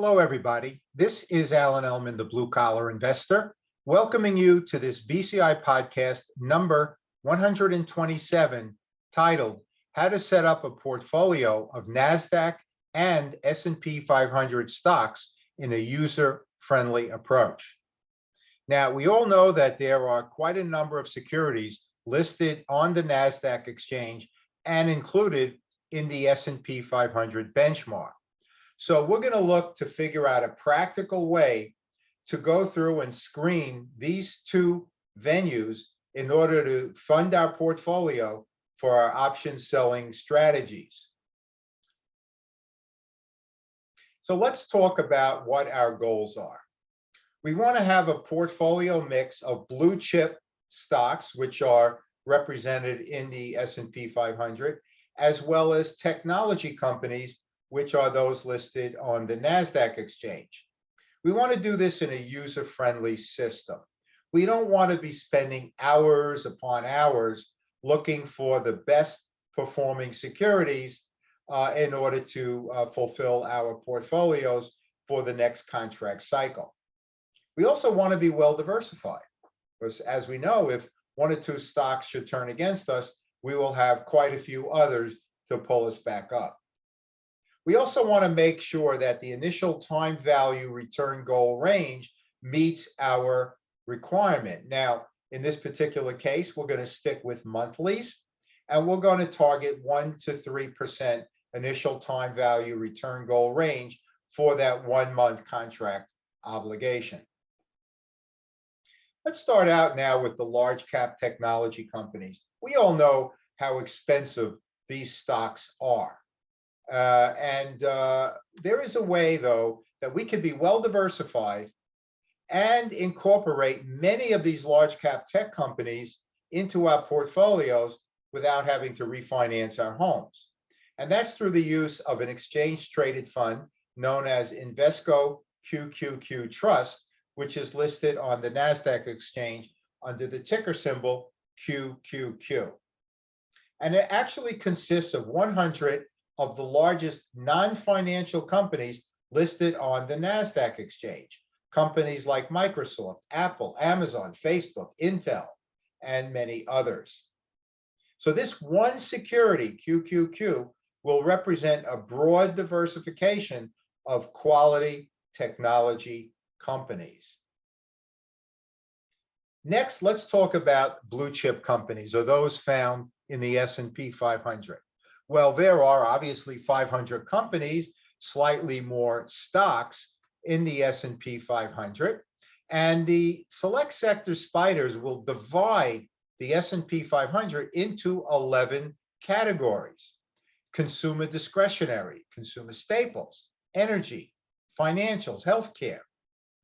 Hello, everybody. This is Alan Ellman, the Blue Collar Investor, welcoming you to this BCI podcast number 127, titled How to Set Up a Portfolio of Nasdaq and S&P 500 Stocks in a User-Friendly Approach. Now, we all know that there are quite a number of securities listed on the Nasdaq exchange and included in the S&P 500 benchmark. So we're going to look to figure out a practical way to go through and screen these two venues in order to fund our portfolio for our option selling strategies. So let's talk about what our goals are. We want to have a portfolio mix of blue chip stocks, which are represented in the S&P 500, as well as technology companies, which are those listed on the Nasdaq exchange. We want to do this in a user-friendly system. We don't want to be spending hours upon hours looking for the best performing securities in order to fulfill our portfolios for the next contract cycle. We also want to be well diversified, because as we know, if one or two stocks should turn against us, we will have quite a few others to pull us back up. We also want to make sure that the initial time value return goal range meets our requirement. Now, in this particular case, we're going to stick with monthlies, and we're going to target 1 to 3% initial time value return goal range for that 1 month contract obligation. Let's start out now with the large cap technology companies. We all know how expensive these stocks are. There is a way, though, that we can be well diversified and incorporate many of these large cap tech companies into our portfolios without having to refinance our homes. And that's through the use of an exchange traded fund known as Invesco QQQ Trust, which is listed on the Nasdaq exchange under the ticker symbol QQQ. And it actually consists of 100 of the largest non-financial companies listed on the Nasdaq exchange. Companies like Microsoft, Apple, Amazon, Facebook, Intel, and many others. So this one security, QQQ, will represent a broad diversification of quality technology companies. Next, let's talk about blue chip companies, or those found in the S&P 500. Well, there are obviously 500 companies, slightly more stocks in the S&P 500, and the select sector spiders will divide the S&P 500 into 11 categories: consumer discretionary, consumer staples, energy, financials, healthcare,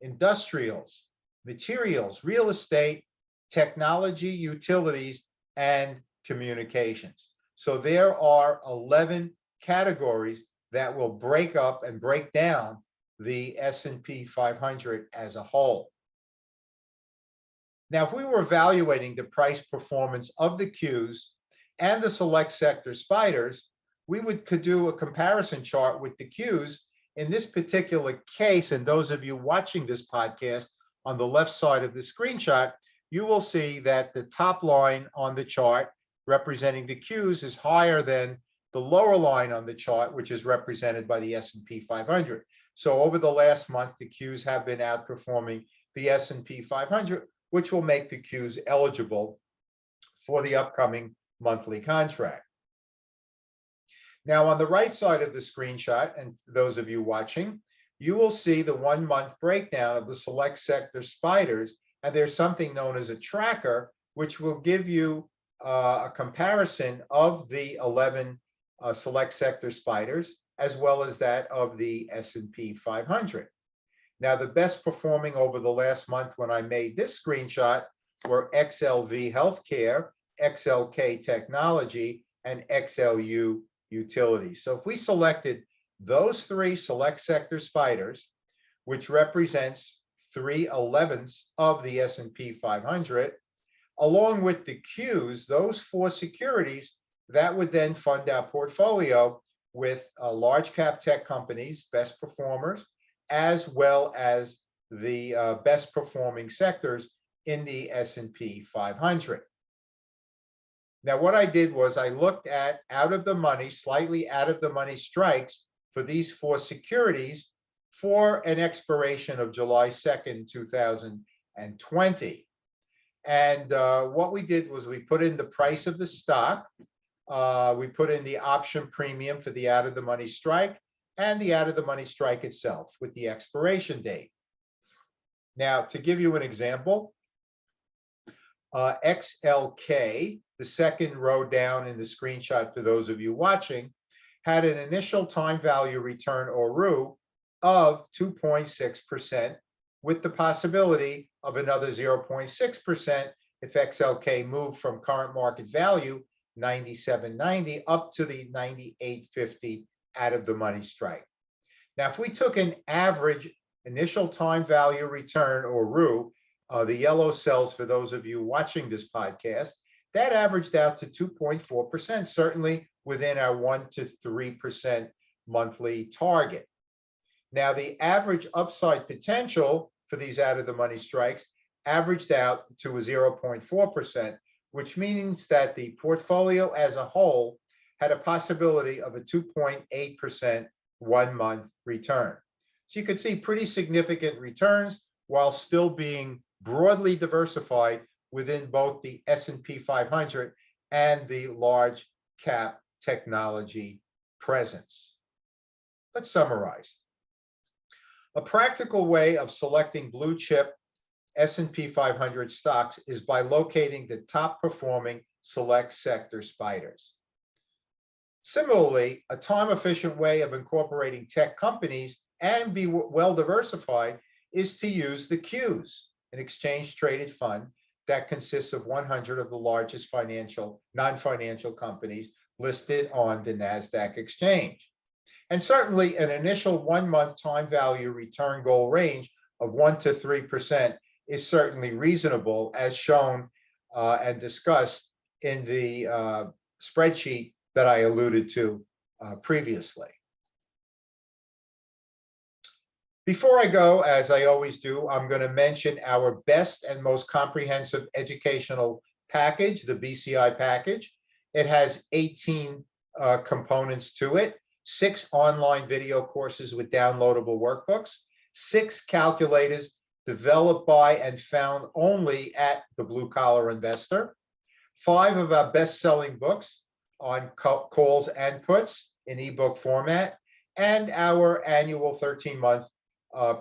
industrials, materials, real estate, technology, utilities, and communications. So there are 11 categories that will break up and break down the S&P 500 as a whole. Now, if we were evaluating the price performance of the Qs and the select sector spiders, we could do a comparison chart with the Qs. In this particular case, and those of you watching this podcast, on the left side of the screenshot, you will see that the top line on the chart representing the Qs is higher than the lower line on the chart, which is represented by the S&P 500. So over the last month, the Qs have been outperforming the S&P 500, which will make the Qs eligible for the upcoming monthly contract. Now, on the right side of the screenshot, and those of you watching, you will see the 1 month breakdown of the select sector spiders, and there's something known as a tracker, which will give you a comparison of the 11 select sector spiders, as well as that of the S&P 500. Now, the best performing over the last month when I made this screenshot were XLV Healthcare, XLK Technology, and XLU Utilities. So if we selected those 3 select sector spiders, which represents 3/11ths of the S&P 500, along with the Qs, those 4 securities, that would then fund our portfolio with large cap tech companies, best performers, as well as the best performing sectors in the S&P 500. Now, what I did was I looked at out of the money, slightly out of the money strikes for these four securities for an expiration of July 2nd, 2020. And what we did was we put in the price of the stock, we put in the option premium for the out of the money strike, and the out of the money strike itself with the expiration date. Now, to give you an example, XLK, the second row down in the screenshot for those of you watching, had an initial time value return, or ROE, of 2.6%, with the possibility of another 0.6% if XLK moved from current market value 97.90 up to the 98.50 out of the money strike. Now, if we took an average initial time value return, or ROE, the yellow cells for those of you watching this podcast, that averaged out to 2.4%, certainly within our 1 to 3% monthly target. Now, the average upside potential for these out of the money strikes averaged out to a 0.4%, which means that the portfolio as a whole had a possibility of a 2.8% 1 month return. So you could see pretty significant returns while still being broadly diversified within both the S&P 500 and the large cap technology presence. Let's summarize. A practical way of selecting blue chip S&P 500 stocks is by locating the top performing select sector spiders. Similarly, a time-efficient way of incorporating tech companies and be well diversified is to use the Qs, an exchange-traded fund that consists of 100 of the largest non-financial companies listed on the Nasdaq exchange. And certainly an initial 1 month time value return goal range of 1 to 3% is certainly reasonable, as shown and discussed in the spreadsheet that I alluded to previously. Before I go, as I always do, I'm going to mention our best and most comprehensive educational package, the BCI package. It has 18 components to it, 6 online video courses with downloadable workbooks, 6 calculators developed by and found only at the Blue Collar Investor, 5 of our best-selling books on calls and puts in ebook format, and our annual 13-month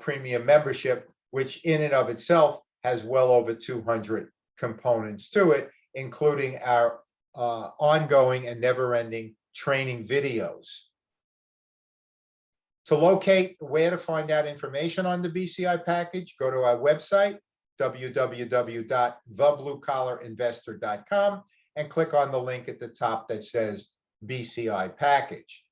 premium membership, which in and of itself has well over 200 components to it, including our ongoing and never-ending training videos. To locate where to find out information on the BCI package, go to our website, www.thebluecollarinvestor.com, and click on the link at the top that says BCI package.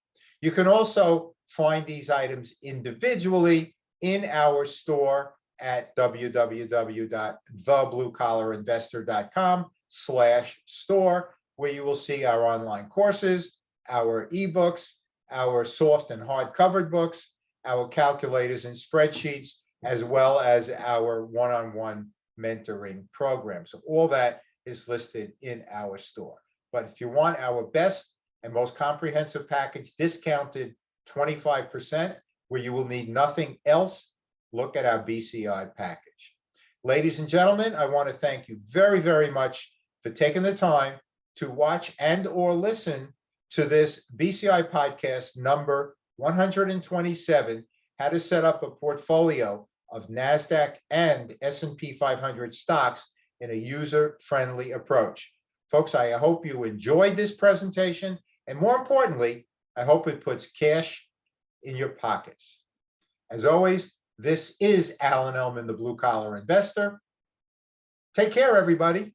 You can also find these items individually in our store at www.thebluecollarinvestor.com/store, where you will see our online courses, our ebooks, our soft and hard covered books, our calculators and spreadsheets, as well as our one-on-one mentoring program. So all that is listed in our store. But if you want our best and most comprehensive package discounted 25%, where you will need nothing else, look at our BCI package. Ladies and gentlemen, I want to thank you very, very much for taking the time to watch and or listen to this BCI podcast number 127, how to set up a portfolio of NASDAQ and S&P 500 stocks in a user-friendly approach. Folks, I hope you enjoyed this presentation, and more importantly, I hope it puts cash in your pockets. As always, this is Alan Ellman, the Blue Collar Investor. Take care, everybody.